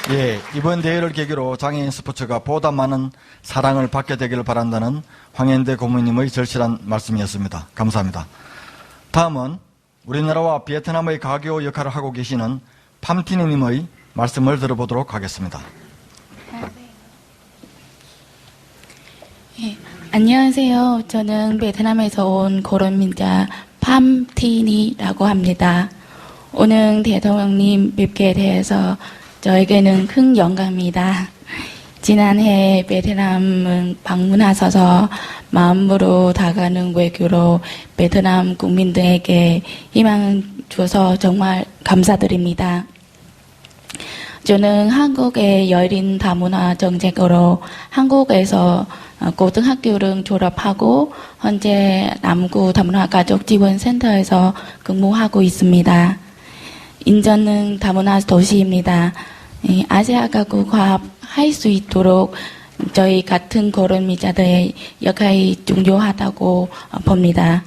예, 이번 대회를 계기로 장애인 스포츠가 보다 많은 사랑을 받게 되기를 바란다는 황현대 고모님의 절실한 말씀이었습니다. 감사합니다. 다음은 우리나라와 베트남의 가교 역할을 하고 계시는 팜티니님의 말씀을 들어보도록 하겠습니다. 예, 안녕하세요. 저는 베트남에서 온 고른민자 팜티니라고 합니다. 오늘 대통령님 뵙게 돼서 저에게는 큰 영광입니다. 지난해 베트남은 방문하셔서 마음으로 다가가는 외교로 베트남 국민들에게 희망을 줘서 정말 감사드립니다. 저는 한국의 여린 다문화 정책으로 한국에서 고등학교를 졸업하고 현재 남구 다문화 가족 지원센터에서 근무하고 있습니다. 인천은 다문화 도시입니다. 아시아 가구 화합할 수 있도록 저희 같은 고른미자들의 역할이 중요하다고 봅니다.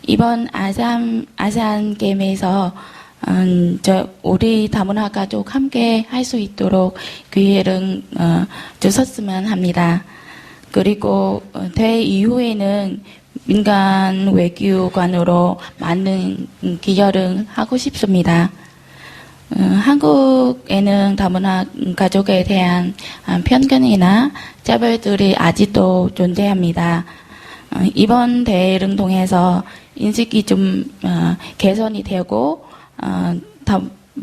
이번 아세안 게임에서 우리 다문화 가족 함께 할 수 있도록 기회를 주셨으면 합니다. 그리고 대회 이후에는 민간 외교관으로 많은 기여를 하고 싶습니다. 한국에는 다문화 가족에 대한 편견이나 차별들이 아직도 존재합니다. 이번 대회를 통해서 인식이 좀 개선이 되고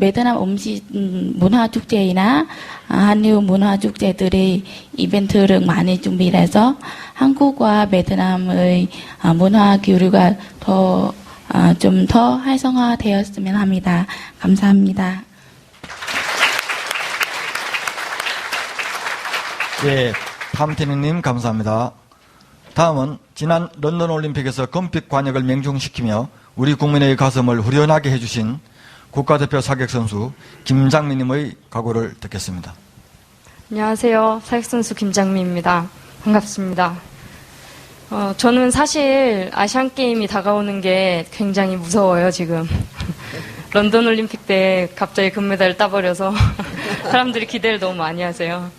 베트남 음식 문화축제이나 한류 문화축제들이 이벤트를 많이 준비해서 한국과 베트남의 문화 교류가 좀 더 활성화되었으면 합니다. 감사합니다. 예, 팜티니님 감사합니다. 다음은 지난 런던 올림픽에서 금빛 관역을 명중시키며 우리 국민의 가슴을 후련하게 해주신 국가대표 사격선수 김장민님의 각오를 듣겠습니다. 안녕하세요. 사격선수 김장민입니다. 반갑습니다. 저는 사실 아시안게임이 다가오는 게 굉장히 무서워요, 지금. 런던 올림픽 때 갑자기 금메달을 따버려서 사람들이 기대를 너무 많이 하세요.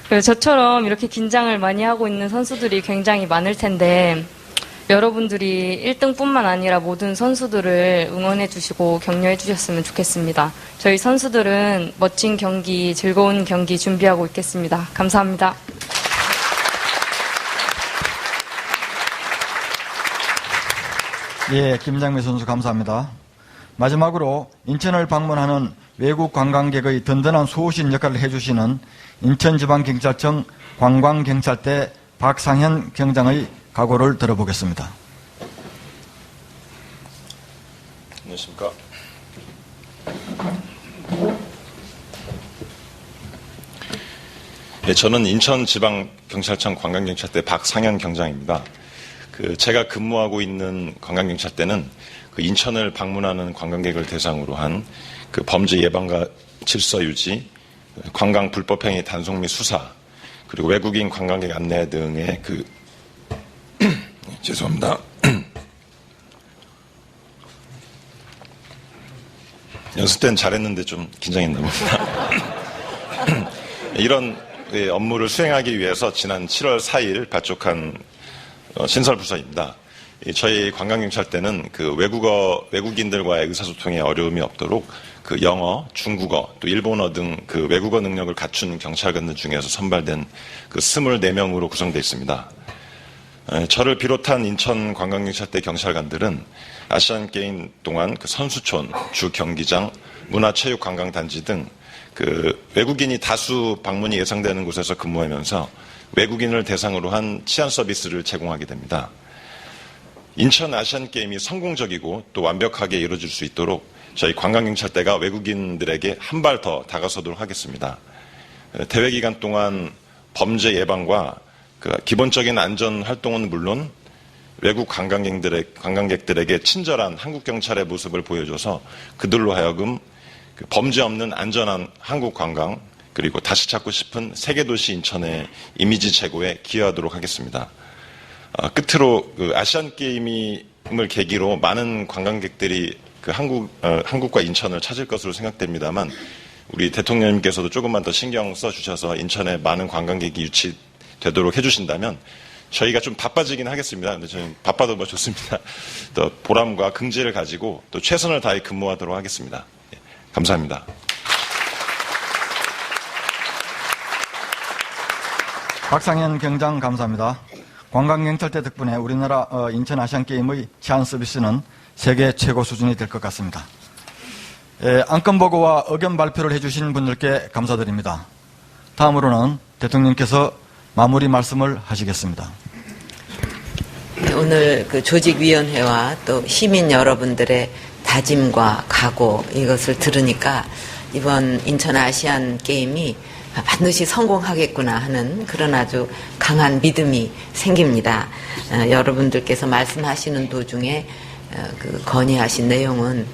그래서 저처럼 이렇게 긴장을 많이 하고 있는 선수들이 굉장히 많을 텐데 여러분들이 1등뿐만 아니라 모든 선수들을 응원해 주시고 격려해 주셨으면 좋겠습니다. 저희 선수들은 멋진 경기, 즐거운 경기 준비하고 있겠습니다. 감사합니다. 예, 김장미 선수 감사합니다. 마지막으로 인천을 방문하는 외국 관광객의 든든한 수호신 역할을 해주시는 인천지방경찰청 관광경찰대 박상현 경장의 각오를 들어보겠습니다. 안녕하십니까. 예, 저는 인천지방경찰청 관광경찰대 박상현 경장입니다. 제가 근무하고 있는 관광경찰대는 인천을 방문하는 관광객을 대상으로 한 범죄 예방과 질서 유지, 관광 불법행위 단속 및 수사, 그리고 외국인 관광객 안내 등의 죄송합니다. 연습 때는 잘했는데 좀 긴장했나 봅니다. 이런 업무를 수행하기 위해서 지난 7월 4일 발족한 신설부서입니다. 저희 관광경찰대는 외국인들과의 의사소통에 어려움이 없도록 영어, 중국어, 또 일본어 등 외국어 능력을 갖춘 경찰관들 중에서 선발된 24명으로 구성되어 있습니다. 저를 비롯한 인천 관광경찰대 경찰관들은 아시안게임 동안 선수촌, 주 경기장, 문화체육관광단지 등 외국인이 다수 방문이 예상되는 곳에서 근무하면서 외국인을 대상으로 한 치안 서비스를 제공하게 됩니다. 인천 아시안게임이 성공적이고 또 완벽하게 이루어질 수 있도록 저희 관광경찰대가 외국인들에게 한 발 더 다가서도록 하겠습니다. 대회 기간 동안 범죄 예방과 기본적인 안전 활동은 물론 외국 관광객들에게 친절한 한국 경찰의 모습을 보여줘서 그들로 하여금 범죄 없는 안전한 한국 관광, 그리고 다시 찾고 싶은 세계도시 인천의 이미지 제고에 기여하도록 하겠습니다. 끝으로 아시안게임을 계기로 많은 관광객들이 한국과 인천을 찾을 것으로 생각됩니다만 우리 대통령님께서도 조금만 더 신경 써주셔서 인천에 많은 관광객이 유치되도록 해주신다면 저희가 좀 바빠지긴 하겠습니다. 근데 저는 바빠도 좋습니다. 또 보람과 긍지를 가지고 또 최선을 다해 근무하도록 하겠습니다. 감사합니다. 박상현 경장 감사합니다. 관광경찰대 덕분에 우리나라 인천 아시안게임의 치안 서비스는 세계 최고 수준이 될 것 같습니다. 안건 보고와 의견 발표를 해주신 분들께 감사드립니다. 다음으로는 대통령께서 마무리 말씀을 하시겠습니다. 오늘 조직위원회와 또 시민 여러분들의 다짐과 각오 이것을 들으니까 이번 인천 아시안 게임이 반드시 성공하겠구나 하는 그런 아주 강한 믿음이 생깁니다. 여러분들께서 말씀하시는 도중에 건의하신 내용은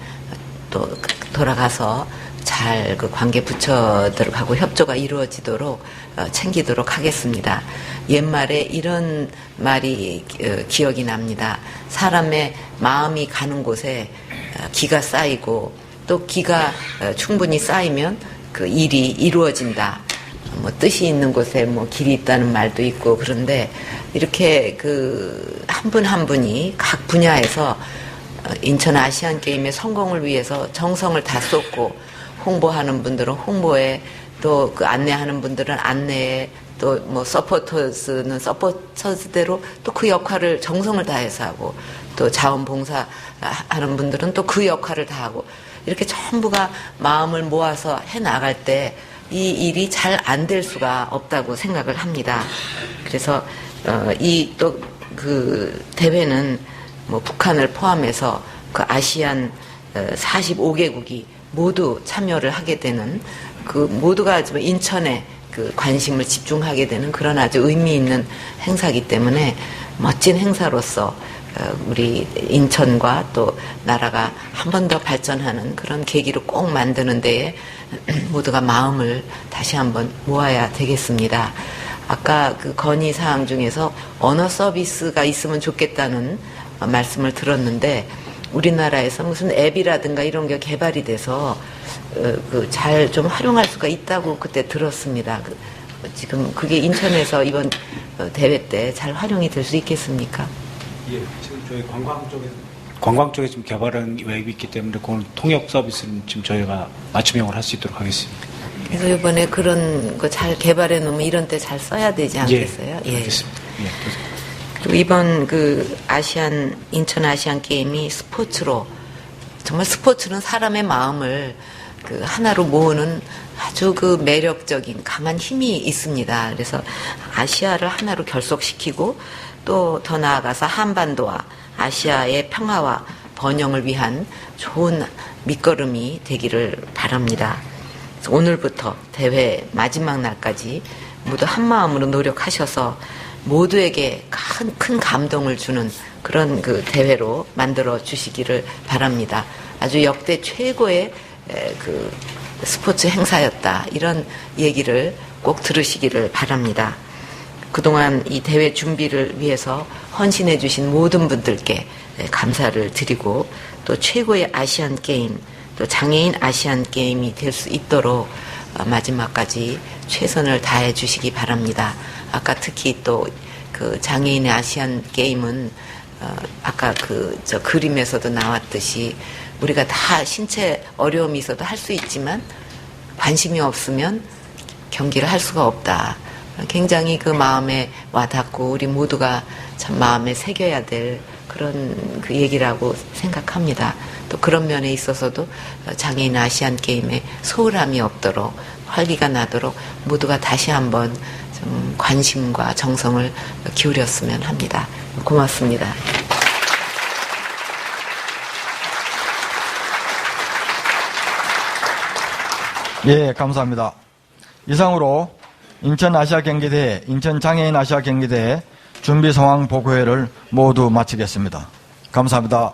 또 돌아가서 잘 관계 부처들하고 협조가 이루어지도록 챙기도록 하겠습니다. 옛말에 이런 말이 기억이 납니다. 사람의 마음이 가는 곳에 기가 쌓이고 또 기가 충분히 쌓이면 일이 이루어진다. 뜻이 있는 곳에 길이 있다는 말도 있고 그런데 이렇게 한 분 한 분이 각 분야에서 인천 아시안 게임의 성공을 위해서 정성을 다 쏟고 홍보하는 분들은 홍보에 또 안내하는 분들은 안내에 또 서포터스는 서포터스대로 또 그 역할을 정성을 다해서 하고 또 자원봉사 하는 분들은 또 그 역할을 다 하고 이렇게 전부가 마음을 모아서 해 나갈 때 이 일이 잘 안 될 수가 없다고 생각을 합니다. 그래서 대회는 북한을 포함해서 아시안 45개국이 모두 참여를 하게 되는 모두가 인천에 관심을 집중하게 되는 그런 아주 의미 있는 행사이기 때문에 멋진 행사로서 우리 인천과 또 나라가 한 번 더 발전하는 그런 계기로 꼭 만드는 데에 모두가 마음을 다시 한번 모아야 되겠습니다. 아까 건의사항 중에서 언어 서비스가 있으면 좋겠다는 말씀을 들었는데 우리나라에서 무슨 앱이라든가 이런 게 개발이 돼서 잘 좀 활용할 수가 있다고 그때 들었습니다. 지금 그게 인천에서 이번 대회 때 잘 활용이 될 수 있겠습니까? 예, 지금 저희 관광 쪽에 지금 개발한 웹이 있기 때문에 그건 통역 서비스는 지금 저희가 맞춤형을 할 수 있도록 하겠습니다. 그래서 이번에 그런 거 잘 개발해 놓으면 이런 때 잘 써야 되지 않겠어요? 예, 알겠습니다. 예, 그리고 이번 인천 아시안 게임이 스포츠로, 정말 스포츠는 사람의 마음을 하나로 모으는 아주 매력적인 강한 힘이 있습니다. 그래서 아시아를 하나로 결속시키고 또 더 나아가서 한반도와 아시아의 평화와 번영을 위한 좋은 밑거름이 되기를 바랍니다. 그래서 오늘부터 대회 마지막 날까지 모두 한마음으로 노력하셔서 모두에게 큰 감동을 주는 그런 대회로 만들어 주시기를 바랍니다. 아주 역대 최고의 스포츠 행사였다. 이런 얘기를 꼭 들으시기를 바랍니다. 그동안 이 대회 준비를 위해서 헌신해 주신 모든 분들께 감사를 드리고 또 최고의 아시안 게임, 또 장애인 아시안 게임이 될 수 있도록 마지막까지 최선을 다해 주시기 바랍니다. 아까 특히 또 장애인의 아시안 게임은 아까 저 그림에서도 나왔듯이 우리가 다 신체 어려움이 있어도 할 수 있지만 관심이 없으면 경기를 할 수가 없다. 굉장히 마음에 와닿고 우리 모두가 참 마음에 새겨야 될 그런 얘기라고 생각합니다. 또 그런 면에 있어서도 장애인 아시안 게임에 소홀함이 없도록 활기가 나도록 모두가 다시 한번 좀 관심과 정성을 기울였으면 합니다. 고맙습니다. 예, 감사합니다. 이상으로 인천 아시아경기대회, 인천 장애인 아시아경기대회 준비 상황 보고회를 모두 마치겠습니다. 감사합니다.